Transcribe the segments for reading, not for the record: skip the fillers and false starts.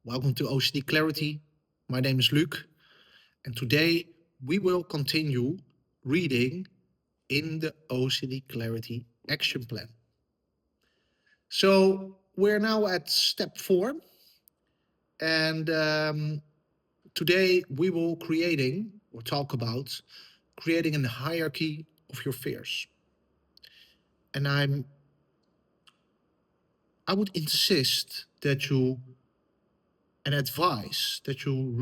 Welcome to OCD Clarity. My name is Luc, and today we will continue reading in the OCD Clarity Action Plan. So we're now at step 4, and today we will talk about creating a hierarchy of your fears. And I would insist that you and advise that you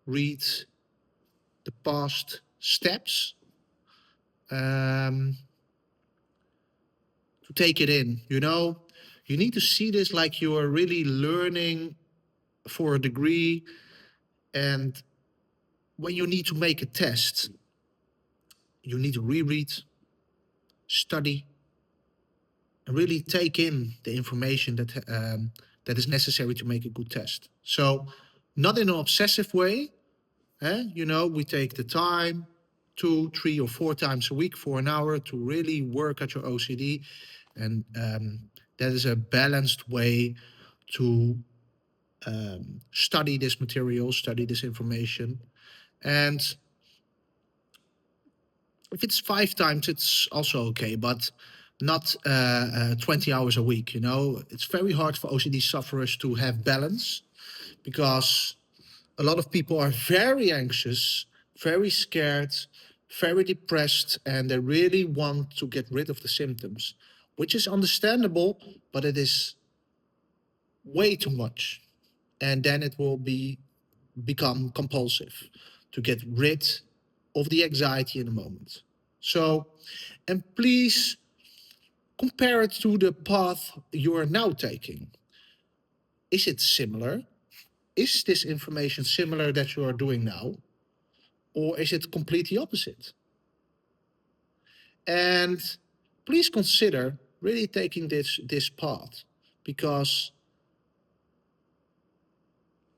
read the past steps to take it in. You need to see this like you are really learning for a degree, and when you need to make a test, you need to reread, study, and really take in the information that is necessary to make a good test. So, not in an obsessive way. We take the time 2, 3, or 4 times a week for an hour to really work at your OCD, and that is a balanced way to study this material, study this information. And if it's 5 times, it's also okay, but not 20 hours a week. It's very hard for OCD sufferers to have balance because a lot of people are very anxious, very scared, very depressed, and they really want to get rid of the symptoms, which is understandable, but it is way too much. And then it will become compulsive to get rid of the anxiety in a moment. So, and please compare it to the path you are now taking. Is it similar? Is this information similar that you are doing now? Or is it completely opposite? And please consider really taking this path, because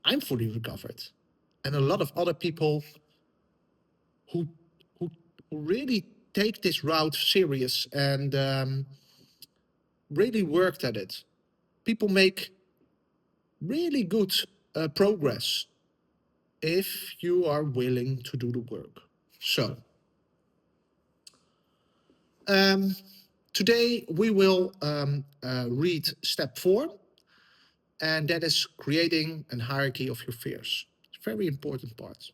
I'm fully recovered. And a lot of other people who who, who really take this route serious and really worked at it. People make really good progress if you are willing to do the work. So, today we will read step 4, and that is creating a hierarchy of your fears. It's a very important part.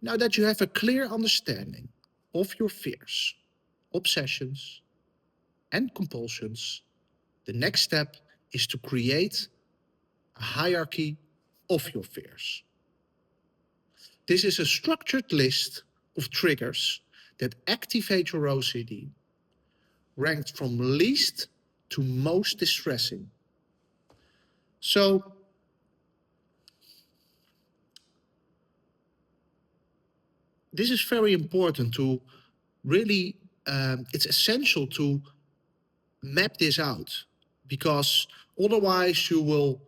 Now that you have a clear understanding of your fears, obsessions, and compulsions, the next step is to create a hierarchy of your fears. This is a structured list of triggers that activate your OCD, ranked from least to most distressing. So, this is very important to really, it's essential to map this out, because otherwise you will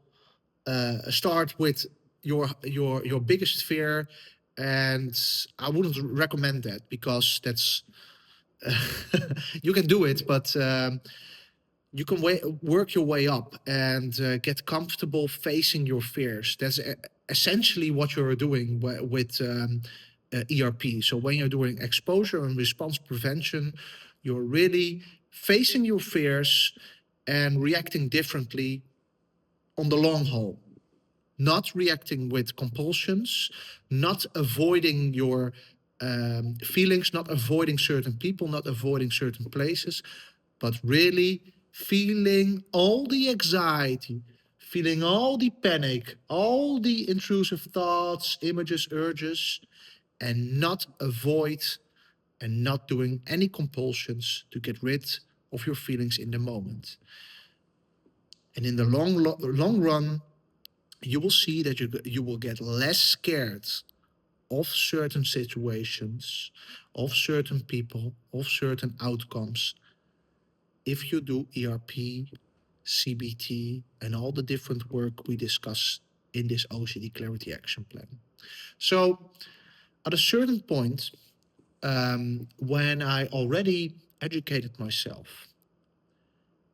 start with your biggest fear, and I wouldn't recommend that, because that's you can do it, but you can work your way up and get comfortable facing your fears. That's essentially what you're doing with ERP. So when you're doing exposure and response prevention, you're really facing your fears and reacting differently on the long haul. Not reacting with compulsions, not avoiding your feelings, not avoiding certain people, not avoiding certain places, but really feeling all the anxiety, feeling all the panic, all the intrusive thoughts, images, urges, and not avoid and not doing any compulsions to get rid of your feelings in the moment. And in the long run, you will see that you will get less scared of certain situations, of certain people, of certain outcomes, if you do ERP, CBT, and all the different work we discuss in this OCD Clarity Action Plan. So, at a certain point, when I already educated myself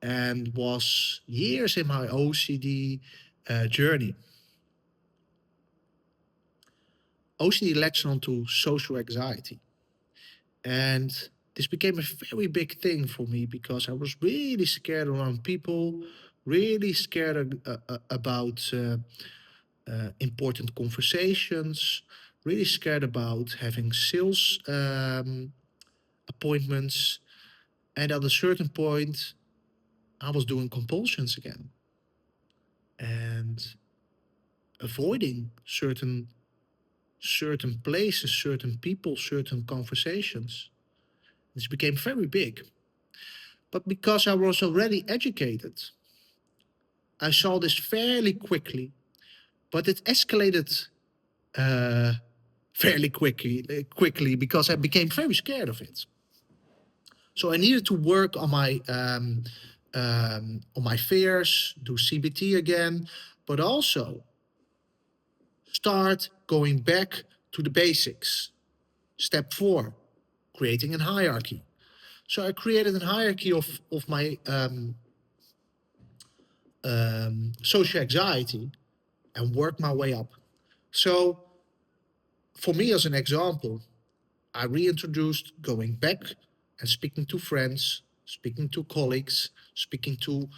and was years in my OCD journey. OCD latched onto social anxiety. And this became a very big thing for me because I was really scared around people, really scared about important conversations, really scared about having sales appointments. And at a certain point, I was doing compulsions again and avoiding certain places, certain people, certain conversations. This became very big. But because I was already educated, I saw this fairly quickly, but it escalated uh, fairly quickly because I became very scared of it. So I needed to work on my fears, do CBT again, but also start going back to the basics. Step 4, creating a hierarchy. So I created a hierarchy of my social anxiety and worked my way up. So for me, as an example, I reintroduced going back and speaking to friends, speaking to colleagues, speaking to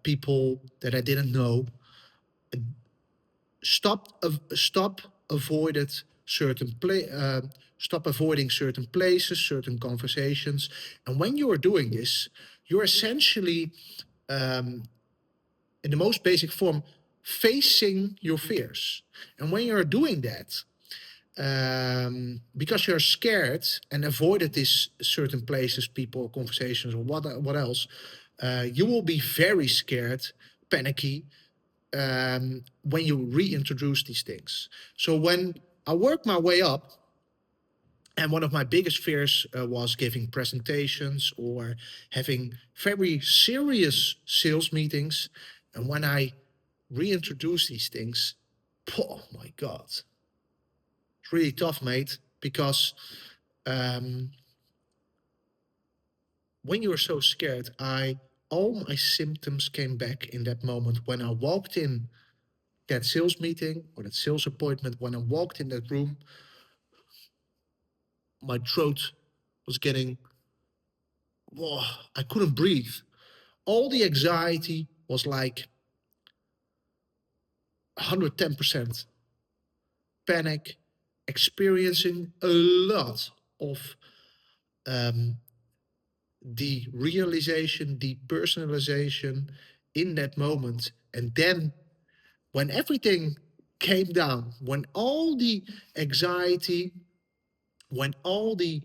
people that I didn't know. Stop avoided certain stop avoiding certain places, certain conversations. And when you are doing this, you're essentially, in the most basic form, facing your fears. And when you're doing that, because you're scared and avoided these certain places, people, conversations, or what else, you will be very scared, panicky, when you reintroduce these things. So when I worked my way up, and one of my biggest fears was giving presentations or having very serious sales meetings. And when I reintroduce these things, oh my God, it's really tough, mate, because um, when you're so scared, all my symptoms came back in that moment when I walked in that sales meeting or that sales appointment. When I walked in that room, my throat was getting, oh, I couldn't breathe. All the anxiety was like 110% panic, experiencing a lot of um, derealization, depersonalization in that moment. And then when everything came down, when all the anxiety, when all the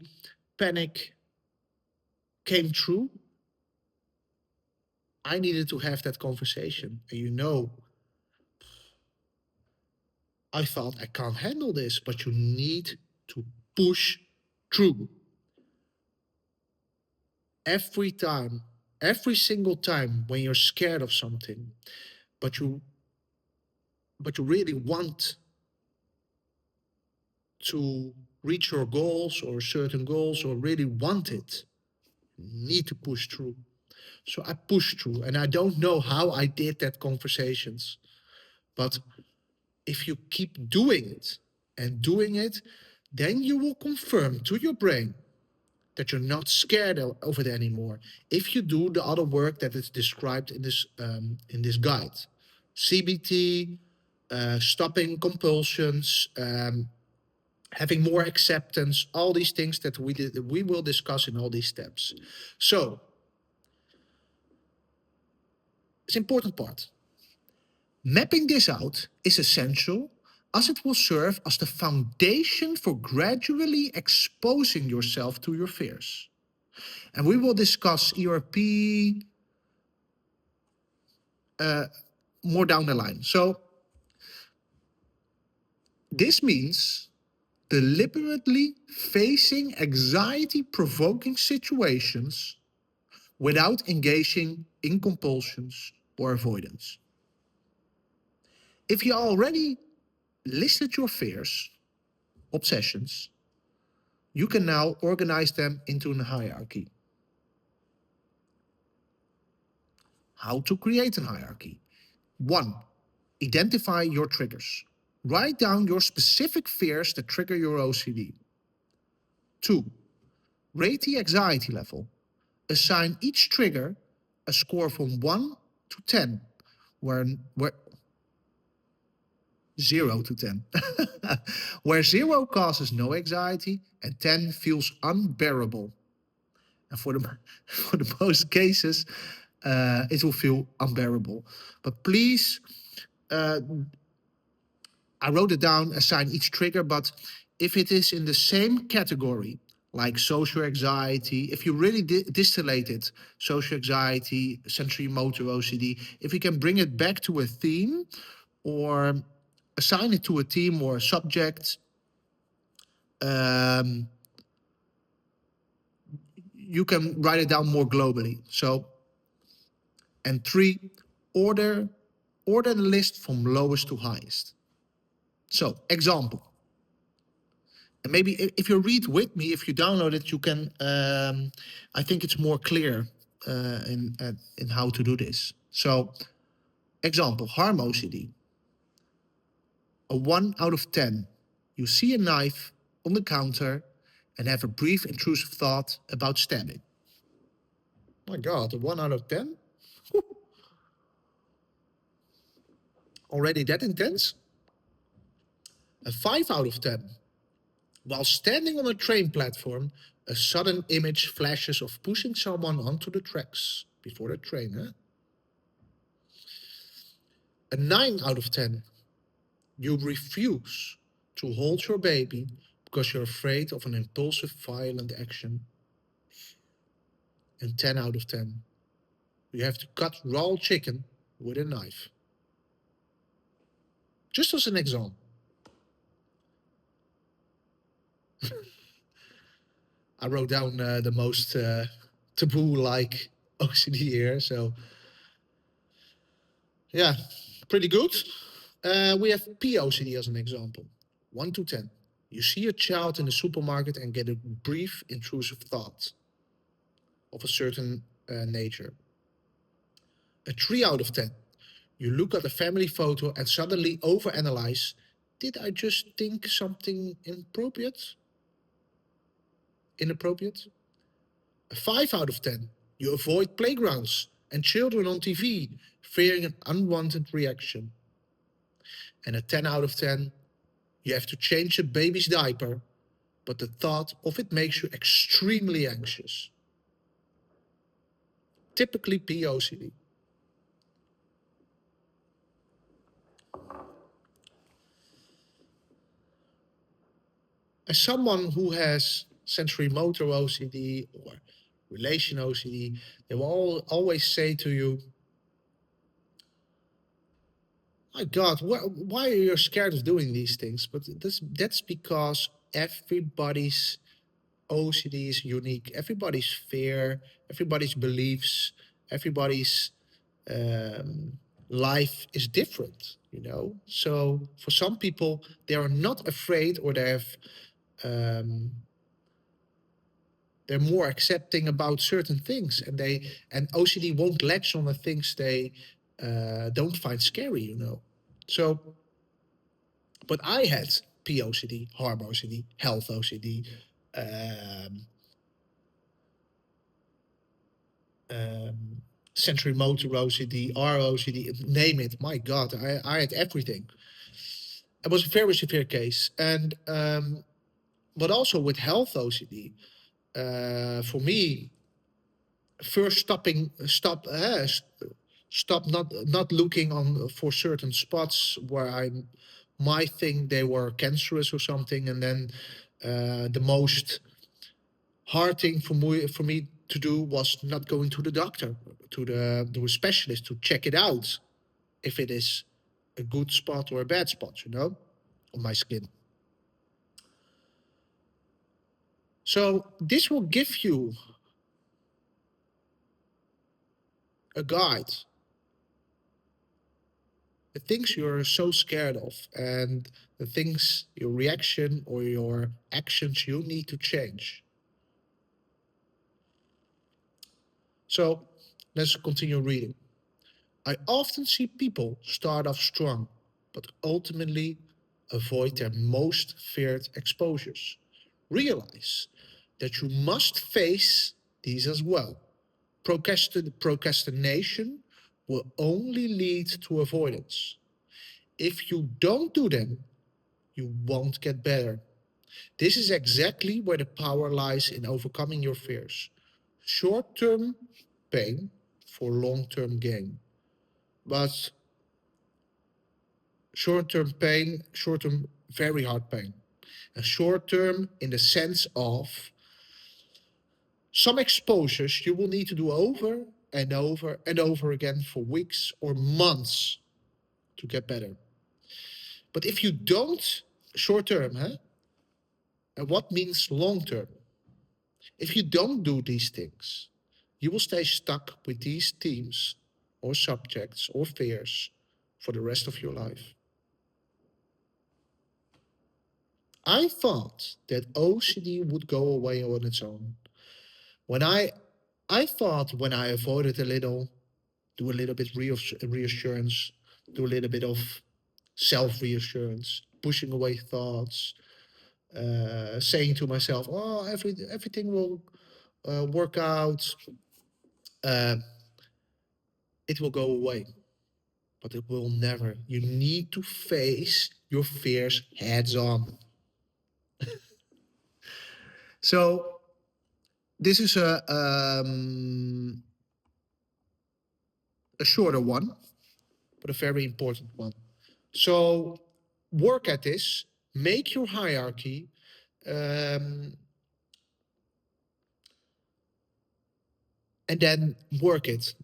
panic came true, I needed to have that conversation. And I thought I can't handle this, but you need to push through. Every time, every single time when you're scared of something, but you really want to reach your goals or certain goals or really want it, you need to push through. So I pushed through, and I don't know how I did that conversations, but if you keep doing it and doing it, then you will confirm to your brain that you're not scared of it anymore. If you do the other work that is described in this guide, CBT, stopping compulsions, having more acceptance, all these things that we will discuss in all these steps. So it's an important part. Mapping this out is essential as it will serve as the foundation for gradually exposing yourself to your fears. And we will discuss ERP more down the line. So this means deliberately facing anxiety-provoking situations without engaging in compulsions or avoidance. If you already listed your fears, obsessions, you can now organize them into a hierarchy. How to create an hierarchy. 1. Identify your triggers. Write down your specific fears that trigger your OCD. 2. Rate the anxiety level. Assign each trigger a score from 1 to 10, where 0 to 10, where 0 causes no anxiety and 10 feels unbearable. And for the most cases, it will feel unbearable. But please, uh, I wrote it down, assign each trigger, but if it is in the same category, like social anxiety, if you really distillate it, social anxiety, sensory motor OCD, if you can bring it back to a theme or assign it to a theme or a subject, um, you can write it down more globally. So, and 3, order the list from lowest to highest. So, example. And maybe if you read with me, if you download it, you can. I think it's more clear in how to do this. So, example: harm OCD. A 1 out of 10. You see a knife on the counter and have a brief intrusive thought about stabbing. My God, a 1 out of 10? Already that intense? A 5 out of 10. While standing on a train platform, a sudden image flashes of pushing someone onto the tracks before the train. Huh? A 9 out of 10. You refuse to hold your baby because you're afraid of an impulsive, violent action. And 10 out of 10. You have to cut raw chicken with a knife. Just as an example. I wrote down the most taboo-like OCD here, so yeah, pretty good. We have POCD as an example. 1 to 10. You see a child in the supermarket and get a brief intrusive thought of a certain nature. A 3 out of 10. You look at a family photo and suddenly overanalyze. Did I just think something inappropriate? A 5 out of 10. You avoid playgrounds and children on TV, fearing an unwanted reaction. And a 10 out of 10. You have to change a baby's diaper, but the thought of it makes you extremely anxious. Typically POCD. As someone who has sensory motor OCD or relation OCD, they will always say to you, my God, why are you scared of doing these things? But that's because everybody's OCD is unique. Everybody's fear, everybody's beliefs, everybody's life is different, you know? So for some people, they are not afraid or they have they're more accepting about certain things, and OCD won't latch on the things they don't find scary, you know. So, but I had POCD, harm OCD, health OCD, um, sensory motor OCD, ROCD, name it. My God, I had everything. It was a very severe case, and but also with health OCD, for me, first stop not looking on for certain spots where I might think they were cancerous or something, and then the most hard thing for me to do was not going to the doctor, to a specialist to check it out if it is a good spot or a bad spot, you know, on my skin. So this will give you a guide, the things you're so scared of and the things, your reaction or your actions you need to change. So let's continue reading. I often see people start off strong, but ultimately avoid their most feared exposures. Realize that you must face these as well. Procrastination will only lead to avoidance. If you don't do them, you won't get better. This is exactly where the power lies in overcoming your fears. Short term pain for long term gain. But short term pain, short term, very hard pain. And short term, in the sense of some exposures you will need to do over and over and over again for weeks or months to get better. But if you don't, short term, huh? And what means long term? If you don't do these things, you will stay stuck with these themes or subjects or fears for the rest of your life. I thought that OCD would go away on its own. When I thought when I avoided a little, do a little bit reassurance, do a little bit of self reassurance, pushing away thoughts, saying to myself, "Oh, everything will work out. Uh, it will go away." But it will never. You need to face your fears heads on. So this is a shorter one, but a very important one. So work at this, make your hierarchy, um, and then work it.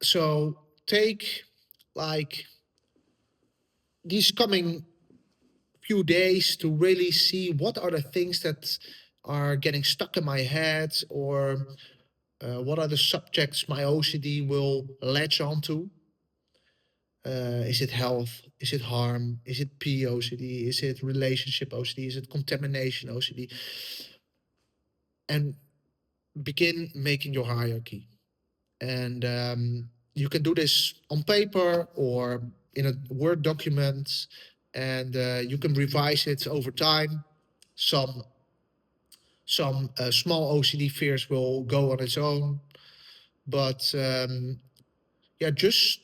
So take like these coming few days to really see what are the things that are getting stuck in my head, or what are the subjects my OCD will latch onto. Is it health? Is it harm? Is it P OCD? Is it relationship OCD? Is it contamination OCD? And begin making your hierarchy. And you can do this on paper or in a Word document, and you can revise it over time. Some small OCD fears will go on its own, but yeah, just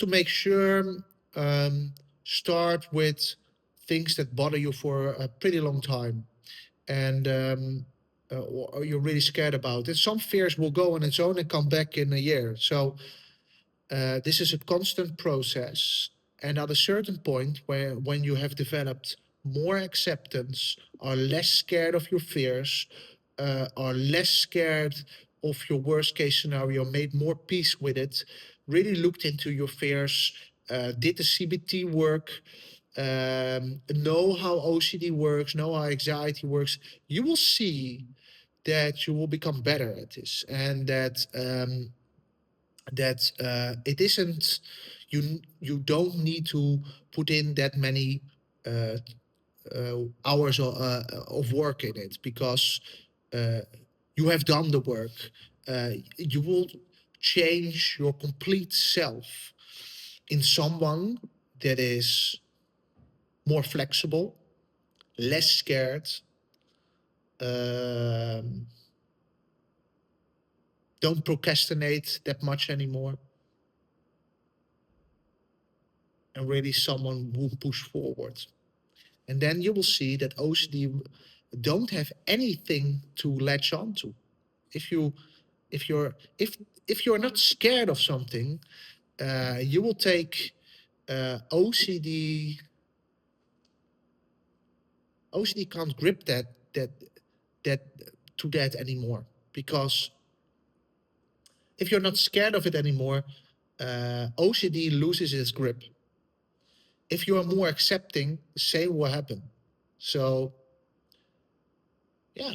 to make sure, um, start with things that bother you for a pretty long time, and or you're really scared about it. Some fears will go on its own and come back in a year. So this is a constant process, and at a certain point, where when you have developed more acceptance, are less scared of your fears, are less scared of your worst case scenario, made more peace with it, really looked into your fears, did the CBT work, know how OCD works, know how anxiety works, you will see that you will become better at this, and that it isn't, you don't need to put in that many uh, hours of work in it, because uh, you have done the work. You will change your complete self in someone that is more flexible, less scared, um, don't procrastinate that much anymore, and really someone who push forward. And then you will see that OCD don't have anything to latch onto. If you if you're if you're not scared of something, you will take OCD. OCD can't grip that to that anymore, because if you're not scared of it anymore, OCD loses its grip. If you are more accepting, the same will happen. So yeah,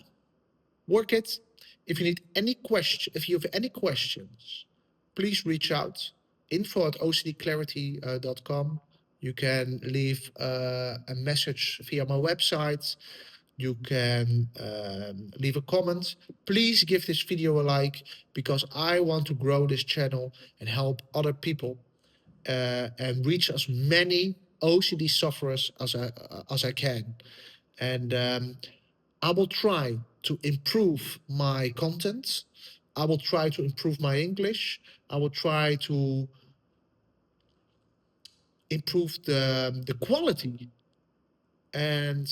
work it. If you need any question, if you have any questions, please reach out. info@ocdclarity.com. You can leave a message via my website You can leave a comment. Please give this video a like, because I want to grow this channel and help other people and reach as many OCD sufferers as I can. And I will try to improve my content. I will try to improve my English. I will try to improve the quality, and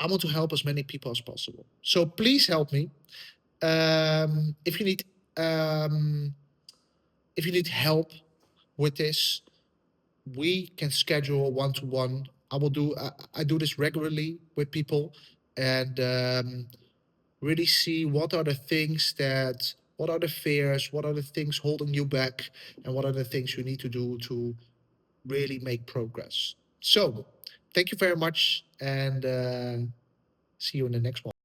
I want to help as many people as possible. So please help me. If um, you need help with this, we can schedule one-to-one. I do this regularly with people, and really see what are the things that, what are the fears, what are the things holding you back, and what are the things you need to do to really make progress. So thank you very much, and see you in the next one.